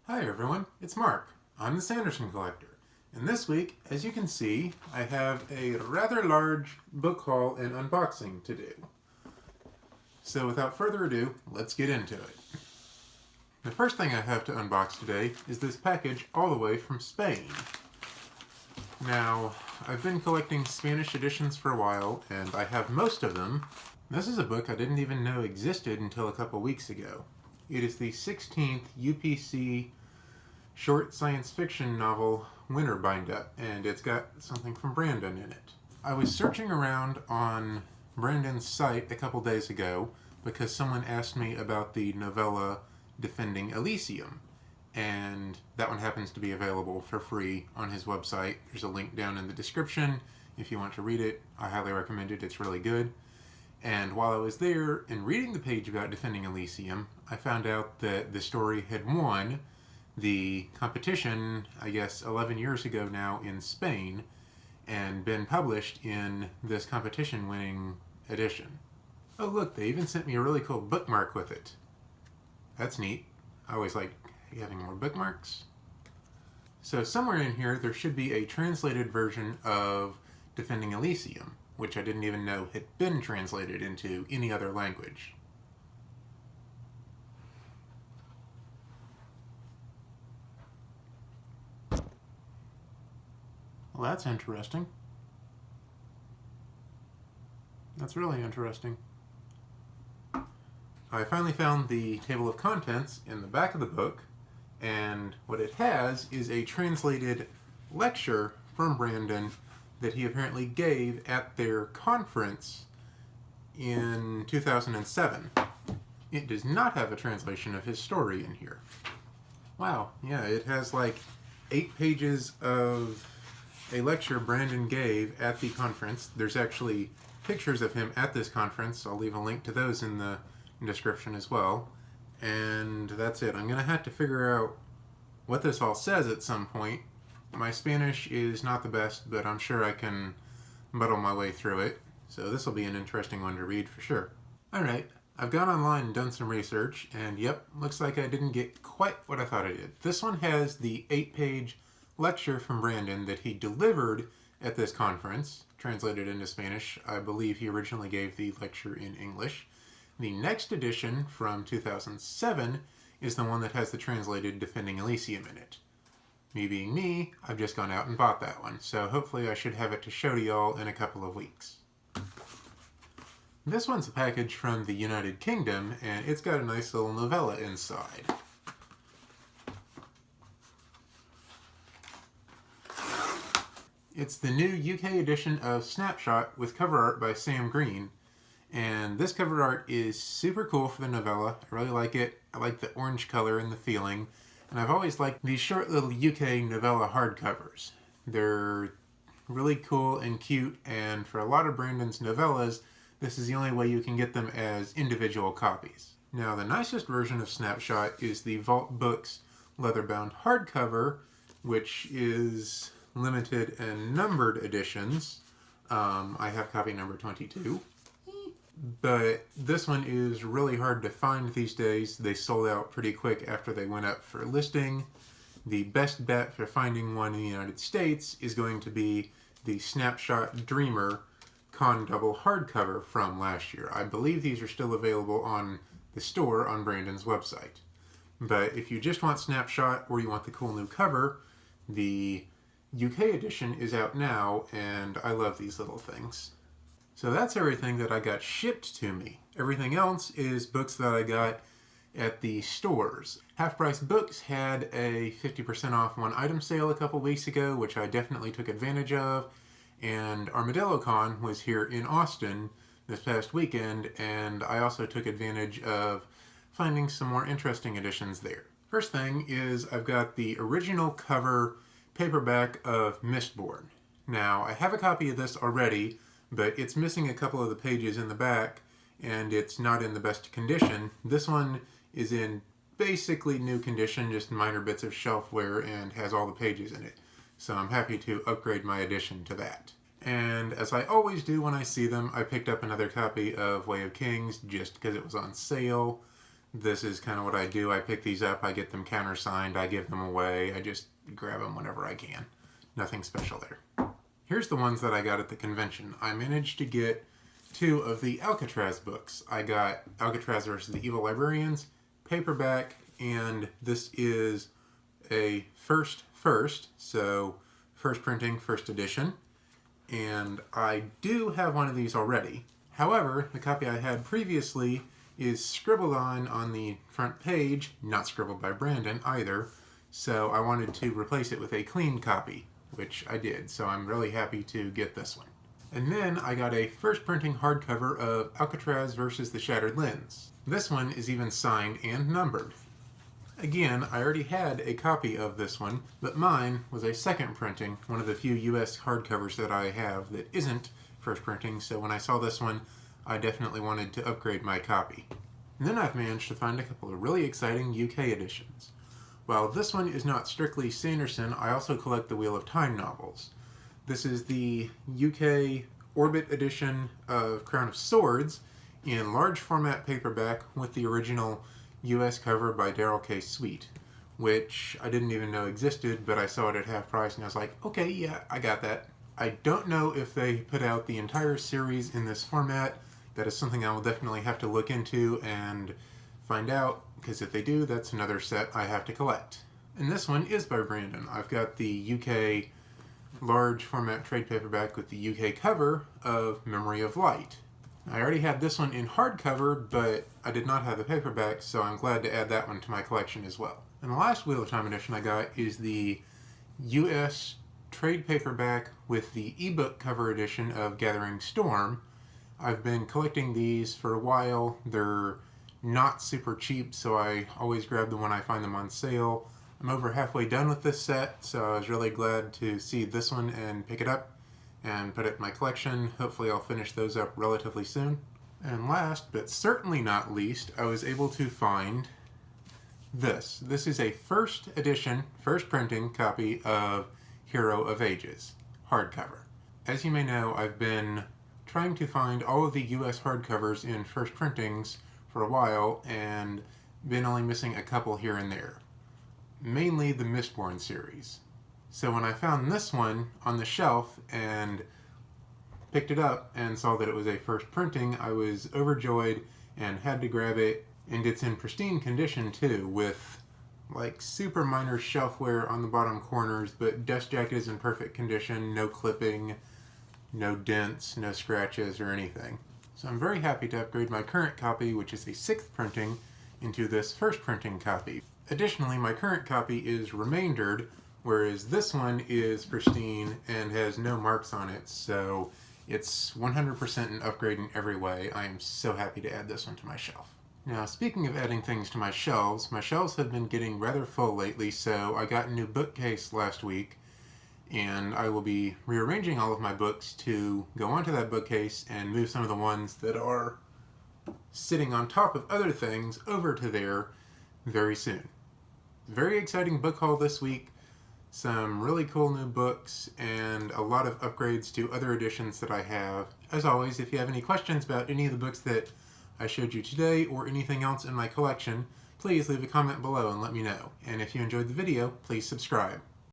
Hi everyone, it's Mark. I'm the Sanderson collector. And this week, as you can see, I have a rather large book haul and unboxing to do. So without further ado, let's get into it. The first thing I have to unbox today is this package all the way from Spain. Now, I've been collecting Spanish editions for a while, and I have most of them. This is a book I didn't even know existed until a couple weeks ago. It is the 16th UPC short science fiction novel winter bind-up, and it's got something from Brandon in it. I was searching around on Brandon's site a couple days ago because someone asked me about the novella Defending Elysium, and that one happens to be available for free on his website. There's a link down in the description if you want to read it. I highly recommend it. It's really good. And while I was there and reading the page about Defending Elysium, I found out that the story had won the competition, I guess 11 years ago now, in Spain, and been published in this competition-winning edition. Oh look, they even sent me a really cool bookmark with it. That's neat. I always like having more bookmarks. So somewhere in here there should be a translated version of Defending Elysium, which I didn't even know had been translated into any other language. Well, that's interesting. That's really interesting. I finally found the table of contents in the back of the book, and what it has is a translated lecture from Brandon that he apparently gave at their conference in 2007. It does not have a translation of his story in here. Wow, yeah, it has like 8 pages of a lecture Brandon gave at the conference. There's actually pictures of him at this conference. I'll leave a link to those in the description as well. And that's it. I'm going to have to figure out what this all says at some point. My Spanish is not the best, but I'm sure I can muddle my way through it. So this will be an interesting one to read for sure. Alright, I've gone online and done some research, and yep, looks like I didn't get quite what I thought I did. This one has the 8-page lecture from Brandon that he delivered at this conference, translated into Spanish. I believe he originally gave the lecture in English. The next edition from 2007 is the one that has the translated Defending Elysium in it. Me being me, I've just gone out and bought that one, so hopefully I should have it to show to y'all in a couple of weeks. This one's a package from the United Kingdom, and it's got a nice little novella inside. It's the new UK edition of Snapshot with cover art by Sam Green, and this cover art is super cool for the novella. I really like it. I like the orange color and the feeling, and I've always liked these short little UK novella hardcovers. They're really cool and cute, and for a lot of Brandon's novellas, this is the only way you can get them as individual copies. Now, the nicest version of Snapshot is the Vault Books leather-bound hardcover, which is limited and numbered editions. I have copy number 22. But this one is really hard to find these days. They sold out pretty quick after they went up for listing. The best bet for finding one in the United States is going to be the Snapshot Dreamer Con Double hardcover from last year. I believe these are still available on the store on Brandon's website. But if you just want Snapshot or you want the cool new cover, the UK edition is out now, and I love these little things. So that's everything that I got shipped to me. Everything else is books that I got at the stores. Half Price Books had a 50% off one item sale a couple weeks ago, which I definitely took advantage of. And Armadillo Con was here in Austin this past weekend, and I also took advantage of finding some more interesting editions there. First thing is I've got the original cover paperback of Mistborn. Now, I have a copy of this already, but it's missing a couple of the pages in the back, and it's not in the best condition. This one is in basically new condition, just minor bits of shelf wear, and has all the pages in it. So I'm happy to upgrade my edition to that. And as I always do when I see them, I picked up another copy of Way of Kings just because it was on sale. this is kind of what I do. I pick these up, I get them countersigned, I give them away, I just grab them whenever I can. Nothing special there. Here's the ones that I got at the convention. I managed to get 2 of the Alcatraz books. I got Alcatraz versus the Evil Librarians, Paperback, and this is a first, so first printing, first edition. And I do have one of these already. However, the copy I had previously is scribbled on the front page, not scribbled by Brandon either, so I wanted to replace it with a clean copy, which I did, so I'm really happy to get this one. And then I got a first printing hardcover of Alcatraz versus the Shattered Lens. This one is even signed and numbered. Again, I already had a copy of this one, but mine was a second printing, one of the few US hardcovers that I have that isn't first printing, so when I saw this one, I definitely wanted to upgrade my copy. And then I've managed to find a couple of really exciting UK editions. While this one is not strictly Sanderson, I also collect the Wheel of Time novels. This is the UK Orbit edition of Crown of Swords in large format paperback with the original US cover by Darrell K. Sweet, which I didn't even know existed, but I saw it at half price and I was like, okay, yeah, I got that. I don't know if they put out the entire series in this format. That is something I will definitely have to look into and find out, because if they do, that's another set I have to collect. And this one is by Brandon. I've got the UK large format trade paperback with the UK cover of Memory of Light. I already had this one in hardcover, but I did not have the paperback, so I'm glad to add that one to my collection as well. And the last Wheel of Time edition I got is the US trade paperback with the ebook cover edition of Gathering Storm. I've been collecting these for a while. They're not super cheap, so I always grab them when I find them on sale. I'm over halfway done with this set, so I was really glad to see this one and pick it up and put it in my collection. Hopefully I'll finish those up relatively soon. And last, but certainly not least, I was able to find this. This is a first edition, first printing copy of Hero of Ages, hardcover. As you may know, I've been trying to find all of the US hardcovers in first printings for a while and been only missing a couple here and there. Mainly the Mistborn series. So when I found this one on the shelf and picked it up and saw that it was a first printing, I was overjoyed and had to grab it, and it's in pristine condition too, with like super minor shelfware on the bottom corners, but dust jacket is in perfect condition, no clipping, no dents, no scratches or anything. So I'm very happy to upgrade my current copy, which is a 6th printing, into this first printing copy. Additionally, my current copy is remaindered, whereas this one is pristine and has no marks on it, so it's 100% an upgrade in every way. I am so happy to add this one to my shelf. Now, speaking of adding things to my shelves have been getting rather full lately, so I got a new bookcase last week, and I will be rearranging all of my books to go onto that bookcase and move some of the ones that are sitting on top of other things over to there very soon. Very exciting book haul this week. Some really cool new books and a lot of upgrades to other editions that I have. As always, if you have any questions about any of the books that I showed you today or anything else in my collection, please leave a comment below and let me know. And if you enjoyed the video, please subscribe.